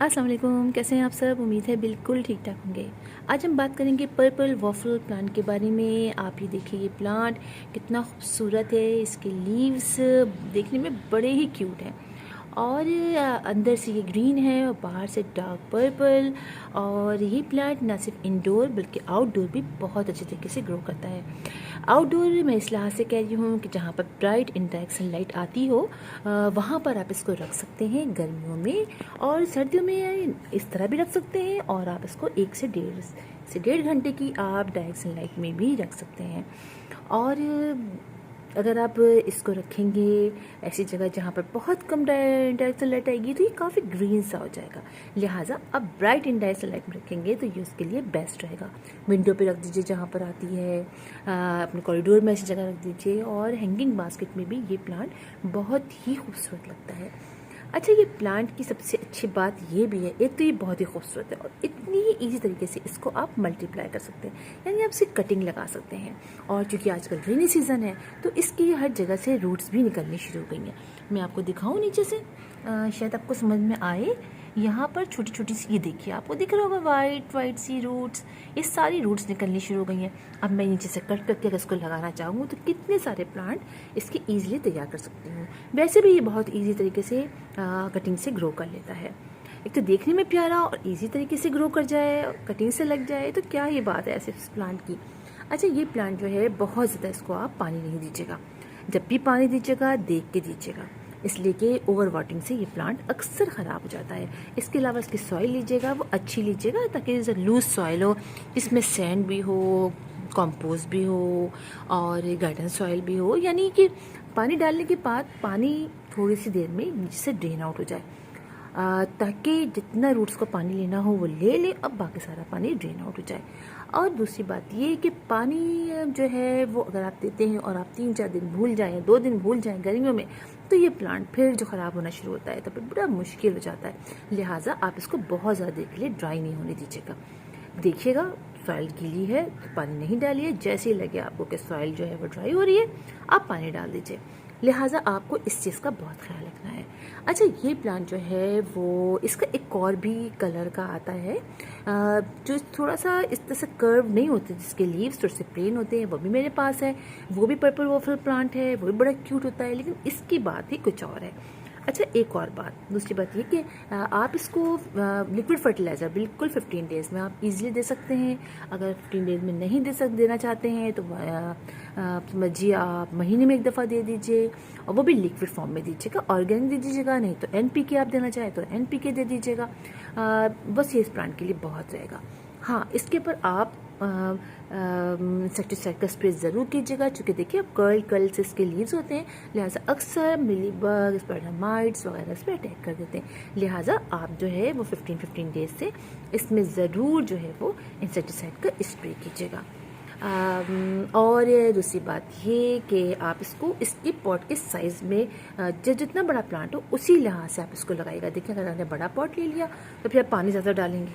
अस्सलाम वालेकुम, कैसे हैं आप सब। उम्मीद है बिल्कुल ठीक ठाक होंगे। आज हम बात करेंगे पर्पल वॉफल प्लांट के बारे में। आप ये देखिए, ये प्लांट कितना खूबसूरत है। इसके लीव्स देखने में बड़े ही क्यूट हैं और अंदर से ये ग्रीन है और बाहर से डार्क पर्पल। और ये प्लांट ना सिर्फ इंडोर बल्कि आउटडोर भी बहुत अच्छे तरीके से ग्रो करता है। आउटडोर मैं इस लिहाज से कह रही हूँ कि जहाँ पर ब्राइट इंडायरेक्ट सनलाइट आती हो वहाँ पर आप इसको रख सकते हैं गर्मियों में, और सर्दियों में इस तरह भी रख सकते हैं। और आप इसको 1 से 1.5 घंटे की आप डायरेक्ट सनलाइट में भी रख सकते हैं। और अगर आप इसको रखेंगे ऐसी जगह जहाँ पर बहुत कम डायरेक्ट सनलाइट आएगी तो ये काफ़ी ग्रीन सा हो जाएगा। लिहाजा आप ब्राइट इंडायरेक्ट सनलाइट में रखेंगे तो ये उसके लिए बेस्ट रहेगा। विंडो पे रख दीजिए जहाँ पर आती है, अपने कॉरिडोर में ऐसी जगह रख दीजिए, और हैंगिंग बास्केट में भी ये प्लांट बहुत ही खूबसूरत लगता है। अच्छा, ये प्लांट की सबसे अच्छी बात ये भी है, एक तो ये बहुत ही खूबसूरत है और इतनी ही ईजी तरीके से इसको आप मल्टीप्लाई कर सकते हैं, यानी आप इसकी कटिंग लगा सकते हैं। और चूँकि आजकल रेनी सीज़न है तो इसकी हर जगह से रूट्स भी निकलनी शुरू हो गई हैं। मैं आपको दिखाऊं नीचे से, शायद आपको समझ में आए। यहाँ पर छोटी छोटी सी, ये देखिए आपको दिख रहा होगा वाइट वाइट सी रूट्स, ये सारी रूट्स निकलनी शुरू हो गई हैं। अब मैं नीचे से कट करके अगर इसको लगाना चाहूँ तो कितने सारे प्लांट इसके ईजिली तैयार कर सकती हूँ। वैसे भी ये बहुत ईजी तरीके से कटिंग से ग्रो कर लेता है। एक तो देखने में प्यारा और ईजी तरीके से ग्रो कर जाए, कटिंग से लग जाए, तो क्या ही बात है ऐसे प्लांट की। अच्छा, ये प्लांट जो है बहुत ज़्यादा इसको आप पानी नहीं दीजिएगा। जब भी पानी दीजिएगा देख के दीजिएगा, इसलिए कि ओवर वाटरिंग से ये प्लांट अक्सर ख़राब हो जाता है। इसके अलावा इसकी सॉइल लीजिएगा वो अच्छी लीजिएगा, ताकि लूज सॉइल हो, जिसमें सैंड भी हो, कंपोस्ट भी हो और गार्डन सॉइल भी हो, यानी कि पानी डालने के बाद पानी थोड़ी सी देर में नीचे से ड्रेन आउट हो जाए, ताकि जितना रूट्स को पानी लेना हो वो ले ले, अब बाकी सारा पानी ड्रेन आउट हो जाए। और दूसरी बात ये कि पानी जो है वो अगर आप देते हैं और आप 3-4 दिन भूल जाएं, 2 दिन भूल जाएं गर्मियों में, तो ये प्लांट फिर जो ख़राब होना शुरू होता है तो फिर बड़ा मुश्किल हो जाता है। लिहाजा आप इसको बहुत ज़्यादा देर के लिए ड्राई नहीं होने दीजिएगा। देखिएगा सॉइल गीली है तो पानी नहीं डालिए, जैसे ही लगे आपको कि सॉइल जो है वो ड्राई हो रही है आप पानी डाल दीजिए। लिहाजा आपको इस चीज़ का बहुत ख्याल रखना है। अच्छा, ये प्लांट जो है वो, इसका एक और भी कलर का आता है जो थोड़ा सा इस तरह से कर्व नहीं होते, जिसके लीव्स थोड़े से प्लेन होते हैं, वो भी मेरे पास है। वो भी पर्पल वॉफल प्लांट है, वो भी बड़ा क्यूट होता है, लेकिन इसकी बात ही कुछ और है। अच्छा, एक और बात, दूसरी बात ये कि आप इसको लिक्विड फर्टिलाइज़र बिल्कुल 15 डेज़ में आप इजीली दे सकते हैं। अगर 15 डेज़ में नहीं देना चाहते हैं तो समझिए आप महीने में 1 दफ़ा दे दीजिए, और वो भी लिक्विड फॉर्म में दीजिएगा। ऑर्गेनिक दे दीजिएगा, नहीं तो NPK आप देना चाहें तो NPK दे दीजिएगा। बस ये इस प्लांट के लिए बहुत रहेगा। हाँ, इसके ऊपर आप इंसेक्टिसाइड का स्प्रे ज़रूर कीजिएगा, क्योंकि देखिए अब कर्ल से इसके लीव्स होते हैं, लिहाजा अक्सर मिलीबग, स्पाइडर माइट्स वगैरह इस पर अटैक कर देते हैं। लिहाजा आप जो है वो 15 डेज़ से इसमें ज़रूर जो है वो इंसेक्टिसाइड का स्प्रे कीजिएगा। और दूसरी बात ये कि आप इसको इसकी पॉट के साइज़ में जितना बड़ा प्लांट हो उसी लिहाज से आप इसको लगाइएगा। देखिए, अगर आपने बड़ा पॉट ले लिया तो फिर आप पानी ज़्यादा डालेंगे,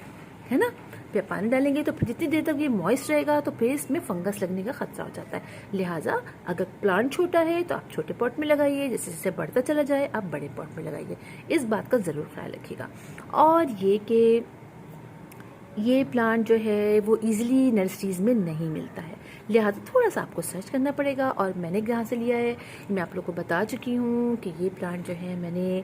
है ना, फिर पानी डालेंगे तो फिर जितनी देर तक ये मॉइस्ट रहेगा तो फिर इसमें फंगस लगने का खतरा हो जाता है। लिहाजा अगर प्लांट छोटा है तो आप छोटे पॉट में लगाइए, जैसे जैसे बढ़ता चला जाए आप बड़े पॉट में लगाइए। इस बात का ज़रूर ख्याल रखिएगा। और ये कि ये प्लांट जो है वो इजीली नर्सरीज़ में नहीं मिलता है, लिहाजा थोड़ा सा आपको सर्च करना पड़ेगा। और मैंने जहाँ से लिया है मैं आप लोगों को बता चुकी हूँ कि ये प्लांट जो है मैंने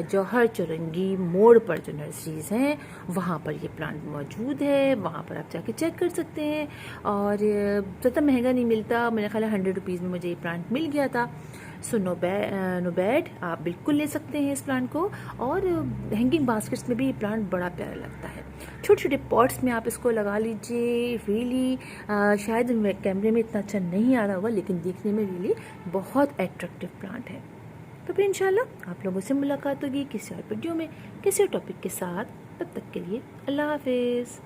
जौहर चौरंगी मोड़ पर जो नर्सरीज़ हैं वहाँ पर ये प्लांट मौजूद है, वहाँ पर आप जाके चेक कर सकते हैं। और ज़्यादा महंगा नहीं मिलता, मेरे ख्याल है 100 रुपीज़ में मुझे ये प्लांट मिल गया था। सो नो बैड, आप बिल्कुल ले सकते हैं इस प्लांट को। और हैंगिंग बास्केट्स में भी ये प्लांट बड़ा प्यारा लगता है। छोटे छोटे पॉट्स में आप इसको लगा लीजिए। रियली शायद कैमरे में इतना अच्छा नहीं आ रहा होगा, लेकिन देखने में रियली बहुत अट्रैक्टिव प्लांट है। तो फिर इंशाल्लाह आप लोगों से मुलाकात होगी किसी और वीडियो में किसी और टॉपिक के साथ। तब तक के लिए अल्लाह हाफिज़।